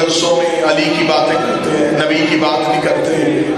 جلسوں میں علی کی باتیں کرتے ہیں، نبی کی بات نہیں کرتے.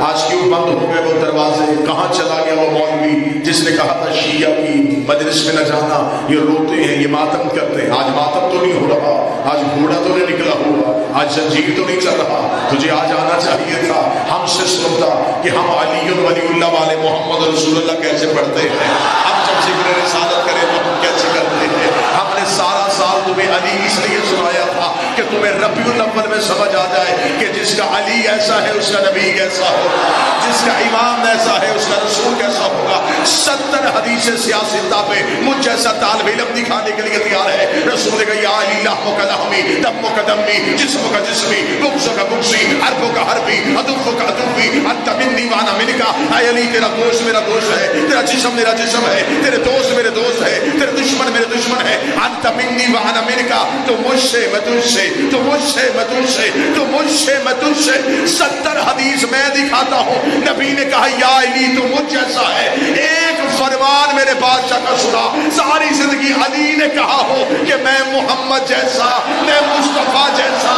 آج کیوں بند ہو گئے وہ دروازے؟ کہاں چلا گیا وہ مولوی جس نے کہا تھا شیعہ کی مجلس میں نہ جانا، یہ روتے ہیں، یہ ماتم کرتے ہیں؟ آج ماتم تو نہیں ہو رہا، آج گھوڑا تو نہیں نکلا ہوا، آج زنجیر تو نہیں چل رہا. تجھے آج آنا چاہیے تھا، ہم سے سنتا کہ ہم علی ولی اللہ والے محمد رسول اللہ کیسے پڑھتے ہیں. ہم جب ذکر رسالت کریں تو ہم کیسے کرتے ہیں. ہم نے سارا سال تمہیں علی اس لیے سنایا تھا کہ تمہیں ربیع الاول میں سمجھ آ جائے کہ جس کا علی ایسا ہے اس کا نبی کیسا ہوگا، جس کا امام ایسا ہے اس کا رسول کیسا ہوگا. 70 حدیث سیاستہ پہ مجھ جیسا طالب علم دکھانے کے لیے تیار ہے. رسول نے کہا یا علی لحمک لحمی دمک دمی جسمک جسمی بغضک بغضی حرفک حرفی عدوک عدوی انت منی وانا منک. اے علی تیرا گوشت میرا گوشت ہے، تیرا جسم میرا جسم ہے، تیرے دوست میرے دوست ہے، تیرے دشمن میرے دشمن ہے. انت منی وانا منک، تو مجھ سے میں تجھ سے، تو مجھ سے میں تجھ سے، تو مجھ سے میں تجھ سے. 70 حدیث میں دکھاتا ہوں. نبی نے کہا یا علی تو مجھ جیسا ہے. ایک فرمان میرے بادشاہ کا سنا. ساری زندگی علی نے کہا ہو کہ میں محمد جیسا، میں مصطفیٰ جیسا،